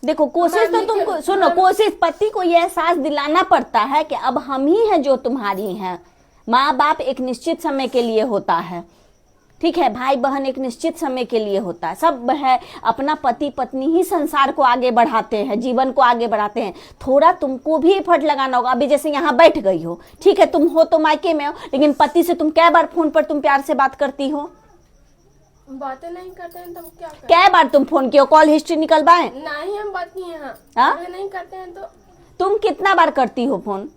देखो कोशिश तो तुमको सुनो, कोशिश पति को यह एहसास दिलाना पड़ता है कि अब हम ही हैं जो तुम्हारी हैं। माँ बाप एक निश्चित समय के लिए होता है, ठीक है, भाई बहन एक निश्चित समय के लिए होता है, सब है अपना पति पत्नी ही संसार को आगे बढ़ाते हैं, जीवन को आगे बढ़ाते हैं। थोड़ा तुमको भी एफर्ट लगाना होगा। अभी जैसे यहाँ बैठ गई हो, ठीक है, तुम हो तो मायके में हो, लेकिन पति से तुम क्या बार फोन पर तुम प्यार से बात करती हो? बातें नहीं करते हैं तो हम क्या करें? क्या बार तुम फोन किए? कॉल हिस्ट्री निकलवाएं? नहीं, हम बात किए हैं, नहीं करते हैं तो। तुम कितना बार करती हो फोन?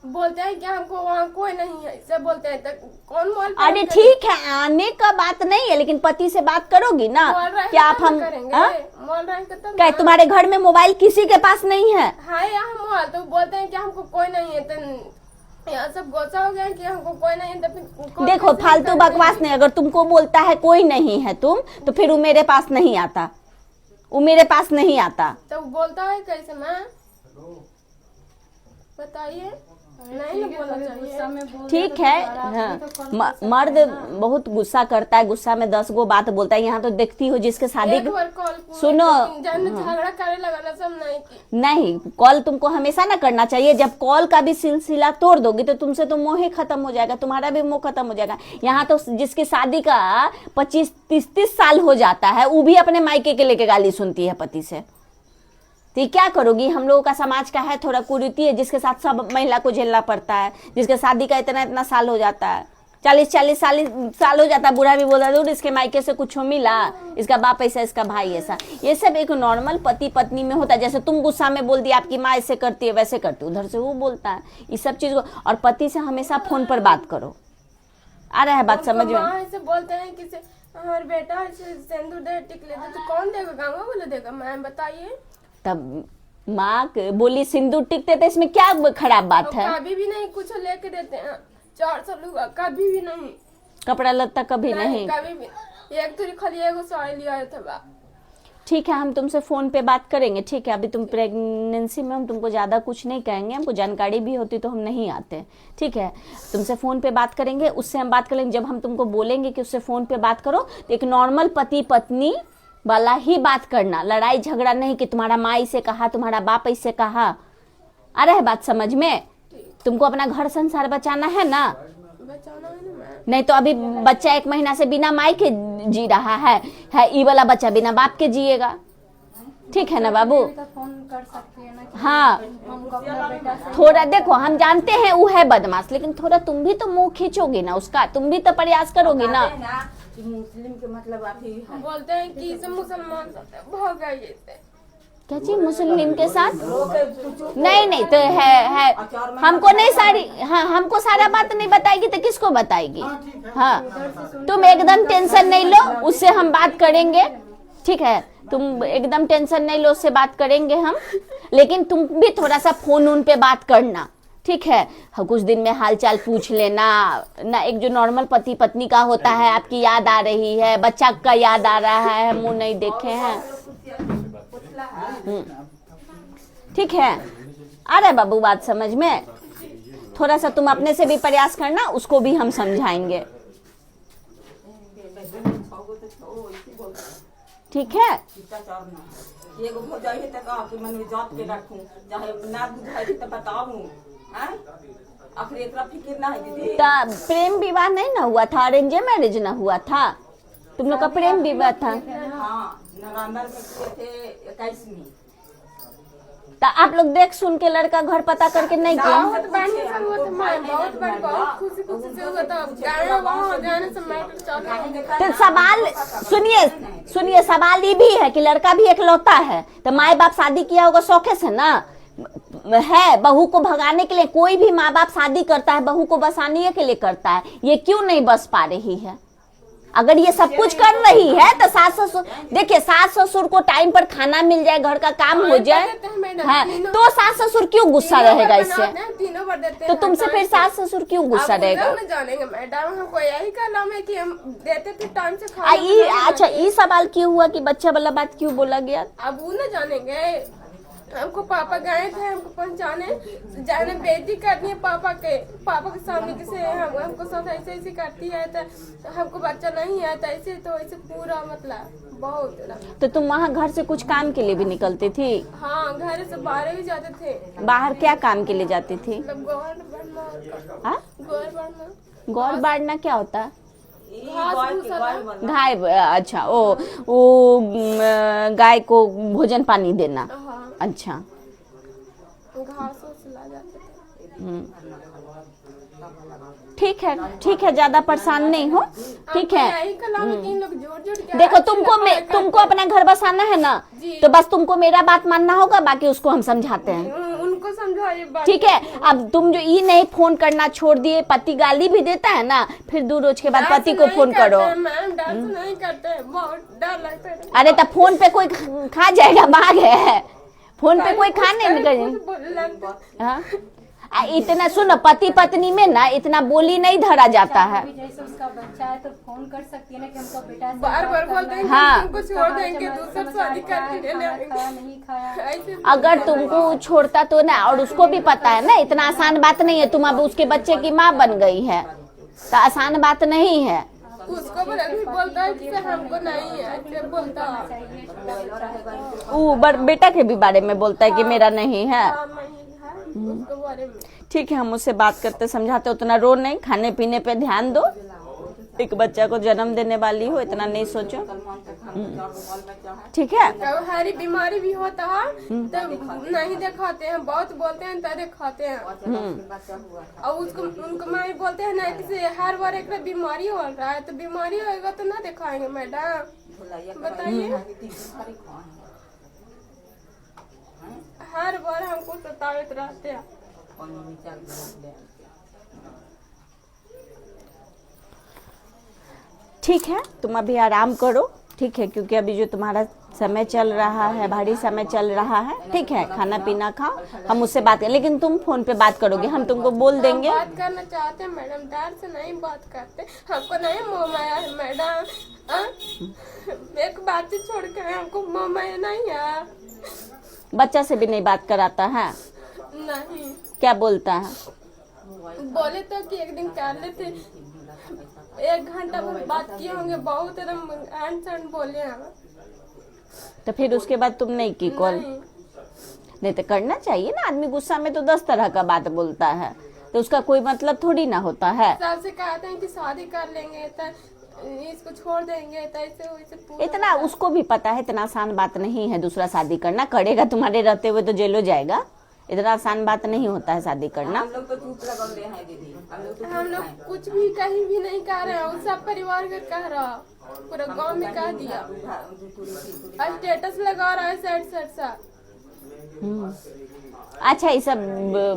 बोलते हैं कि हमको वहाँ कोई नहीं है, सब बोलते हैं। तो कौन मोबाइल? अरे ठीक है, आने का बात नहीं है, लेकिन पति से बात करोगी ना? क्या आप हम क्या तुम्हारे घर में मोबाइल किसी के पास नहीं है? यहाँ मोबाइल, तो बोलते हैं कि हमको कोई नहीं है, तो यहाँ सब गोसा हो गया कि हमको कोई नहीं है। तो देखो फालतू बकवास नहीं, अगर तुमको बोलता है कोई नहीं है तुम, तो फिर वो मेरे पास नहीं आता, वो मेरे पास नहीं आता। तो बोलता है कैसे? मैं बताइए, नहीं बोलना चाहिए। ठीक है, हाँ, मर्द बहुत गुस्सा करता है, गुस्सा में 10 गो बात बोलता है। यहाँ तो देखती हो जिसके शादी, सुनो, झगड़ा करे लगा सब नहीं, कॉल तुमको हमेशा ना करना चाहिए। जब कॉल का भी सिलसिला तोड़ दोगी तो तुमसे तो मोह ही खत्म हो जाएगा, तुम्हारा भी मोह खत्म हो जाएगा। यहाँ तो जिसकी शादी का 25-30 साल हो जाता है, वो भी अपने मायके के लेके गाली सुनती है पति से। तो क्या करोगी? हम लोगों का समाज का है थोड़ा कुरीति है, जिसके साथ सब महिला को झेलना पड़ता है, जिसके शादी का इतना साल हो जाता है, 40 साल हो जाता है, बूढ़ा भी बोला दूर इसके मायके से कुछ मिला, इसका बाप ऐसा, इसका भाई ऐसा। ये सब एक नॉर्मल पति पत्नी में होता है। जैसे तुम गुस्सा में बोल दिया आपकी माँ ऐसे करती है वैसे करती है, उधर से वो बोलता है। ये सब चीज को, और पति से हमेशा फोन पर बात करो। आ रहा है बात समझ में? ऐसे बोलते हैं कि हमारे बेटा सिंदूर दे टिक ले, तो कौन देगा? गाँव वाला देगा? मैम बताइए। तब माँ बोली सिंदूर टिकते थे, इसमें क्या खराब बात है? कभी भी नहीं कुछ लेके देते हैं, 400 लूगा, कभी भी नहीं, कपड़ा लत्ता कभी नहीं, कभी भी। एक तो खाली एगो साड़ी लिया था। ठीक है, हम तुमसे फोन पे बात करेंगे, ठीक है? अभी तुम प्रेगनेंसी में, हम तुमको ज्यादा कुछ नहीं कहेंगे, हमको जानकारी भी होती तो हम नहीं आते, ठीक है? तुमसे फोन पे बात करेंगे, उससे हम बात करेंगे। जब हम तुमको बोलेंगे कि उससे फोन पे बात करो, तो एक नॉर्मल पति पत्नी वाला ही बात करना, लड़ाई झगड़ा नहीं कि तुम्हारा माँ इसे कहा, तुम्हारा बाप इसे कहा। आ रहा है बात समझ में? तुमको अपना घर संसार बचाना है ना? नहीं तो अभी बच्चा 1 महीना से बिना माई के जी रहा है, ये वाला बच्चा बिना बाप के जिएगा, ठीक है ना बाबू? हाँ, थोड़ा देखो, हम जानते हैं वो है बदमाश, लेकिन थोड़ा तुम भी तो मुंह खींचोगी ना उसका, तुम भी तो प्रयास करोगी ना। मुस्लिम के मतलब आप ही बोलते हैं कि मुसलमान भाग गए। क्या चीज मुस्लिम के साथ? नहीं तो है हमको नहीं सारी, हाँ, हमको सारा बात नहीं बताएगी तो किसको बताएगी? हाँ, तुम एकदम टेंशन नहीं लो, उससे हम बात करेंगे, ठीक है? तुम एकदम टेंशन नहीं लो, उससे बात करेंगे हम, लेकिन तुम भी थोड़ा सा फोन उन पे बात करना, ठीक है? कुछ दिन में हालचाल पूछ लेना ना, एक जो नॉर्मल पति पत्नी का होता है, आपकी याद आ रही है, बच्चा का याद आ रहा है, मुंह नहीं देखे हैं, ठीक है? आ रहा है बाबू बात समझ में? थोड़ा सा तुम अपने से भी प्रयास करना, उसको भी हम समझाएंगे, ठीक है? प्रेम विवाह नहीं ना हुआ था, अरेंज मैरिज ना हुआ था? तुम लोग का प्रेम विवाह था? नवंबर में किए थे 21 में। तो आप लोग देख सुन के लड़का घर पता करके नहीं किया? तो सवाल सुनिए, सवाल ये भी है कि लड़का भी एक लौता है, तो माँ बाप शादी किया होगा शौके से ना, है बहू को भगाने के लिए। कोई भी माँ बाप शादी करता है बहू को बसाने के लिए करता है, ये क्यों नहीं बस पा रही है? अगर ये सब कुछ कर रही है तो सास ससुर, देखिए सास ससुर को टाइम पर खाना मिल जाए, घर का काम हो जाए, हाँ, तो सास ससुर क्यों गुस्सा रहेगा इससे? तो तुमसे फिर सास ससुर क्यों गुस्सा रहेगा? अच्छा, ये सवाल क्यों हुआ कि बच्चा वाला बात क्यों बोला गया? अब वो न जानेंगे। हमको पापा गए थे हमको पहुंचाने जाने बेइज्जती करनी है पापा के सामने किसे हमको साथ ऐसे ऐसे करती है तो हमको बच्चा नहीं है तो ऐसे पूरा मतलब बहुत। तो तुम वहाँ घर से कुछ काम के लिए भी निकलती थी? हाँ, घर से बाहर भी जाते थे। बाहर क्या काम के लिए जाती थी? मतलब गोबर बढ़ना। हाँ? गोबर बढ़ना। गौर बाढ़ना क्या होता है? घास भूसा गाय, अच्छा, वो गाय को भोजन पानी देना। हाँ, अच्छा, घास उस ला जाते थे। ठीक है, ज्यादा परेशान नहीं हो, ठीक है। यही कला में इन लोग जोड़ के देखो तुमको अपना घर बसाना है ना, जी। तो बस तुमको मेरा बात मानना होगा, बाकी उसको हम समझाते हैं, उनको समझाइए बात। ठीक है। अब तुम जो ये नहीं फोन करना छोड़ दिए, पति गाली भी देता है ना, फिर 2 रोज के बाद डर पति से को नहीं फोन करते करो। हैं, मैम डर से नहीं करते, बहुत डर लगता है। अरे तो फोन पे कोई खा जाएगा, बाघ है, फोन पे कोई खा नहीं निकल। हाँ? इतना सुनो, पति पत्नी में ना इतना बोली नहीं धरा जाता है। जैसे उसका बच्चा है तो फोन कर सकती है ना कि हमको बेटा से बार बार बोलते हैं हाँ। कि तुमको छोड़ देंगे, दूसरा शादी करके ले खाया लेंगे। नहीं खाया। ऐसे अगर तुमको छोड़ता तो ना, और उसको भी पता है ना इतना आसान बात नहीं है, तुम अब उसके बच्चे की माँ बन गई है, तो आसान बात नहीं है। उसको भी बोलता है कि हमको नहीं है, ऐसे बोलता है। वो बेटा के भी बारे में बोलता है कि मेरा नहीं है। हाँ, नहीं है, उसको बारे में। ठीक है, हम उससे बात करते समझाते, उतना रो नहीं, खाने पीने पे ध्यान दो, एक बच्चा को जन्म देने वाली हो, इतना नहीं सोचो, ठीक है। कब हरी बीमारी भी होता है तो नहीं दिखाते हैं, बहुत बोलते हैं तो दिखाते हैं। और उनको मैं बोलते हैं ना कि हर बार एक बीमारी हो रहा है, तो बीमारी होएगा तो ना दिखाएंगे मैडम, बताइए। हर बार हमको सतावित रहते हैं। ठीक है, तुम अभी आराम करो, ठीक है, क्योंकि अभी जो तुम्हारा समय चल रहा है, भारी समय चल रहा है, ठीक है। खाना पीना खाओ, हम उससे बात करें, लेकिन तुम फोन पे बात करोगे, हम तुमको बोल देंगे। हम बात करना चाहते हैं मैडम, डर से नहीं बात करते, हमको नहीं मोह माया है मैडम। एक बात छोड़ के हमको मोह माया नहीं है। बच्चा से भी नहीं बात कराता है? नहीं, क्या बोलता है? बोले तो कि एक दिन कर लेते, 1 घंटा बात किए होंगे, बहुत एकदम एंड बोले हैं। तो फिर उसके बाद तुम नहीं की कॉल? नहीं, नहीं तो करना चाहिए ना, आदमी गुस्सा में तो 10 तरह का बात बोलता है, तो उसका कोई मतलब थोड़ी ना होता है। सबसे कहते हैं कि शादी कर लेंगे तो इसको छोड़ देंगे, तो ऐसे वैसे पूरा। इतना उसको भी पता है, इतना आसान बात नहीं है दूसरा शादी करना, करेगा तुम्हारे रहते हुए तो जेलो जाएगा, इतना आसान बात नहीं होता है शादी करना। हम लोग तो चुप लगल हैं दीदी, हम लोग कुछ भी कहीं भी नहीं कह रहे हैं, वो सब परिवार का कह रहा, पूरा गांव में कह दिया, स्टेटस लगा रहा है साइड सा। अच्छा, ये सब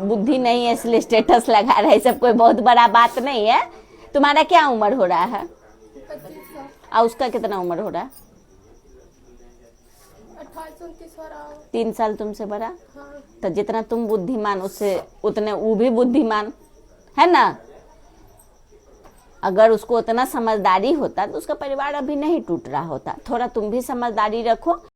बुद्धि नहीं है इसलिए स्टेटस लगा रहा है, सब कोई बहुत बड़ा बात नहीं है। तुम्हारा क्या उम्र हो रहा है? 25 साल, और उसका कितना उम्र हो रहा है? 28-29 हो रहा है। 3 साल तुमसे बड़ा। हाँ, तो जितना तुम बुद्धिमान उससे उतने वो भी बुद्धिमान है ना। अगर उसको उतना समझदारी होता तो उसका परिवार अभी नहीं टूट रहा होता। थोड़ा तुम भी समझदारी रखो।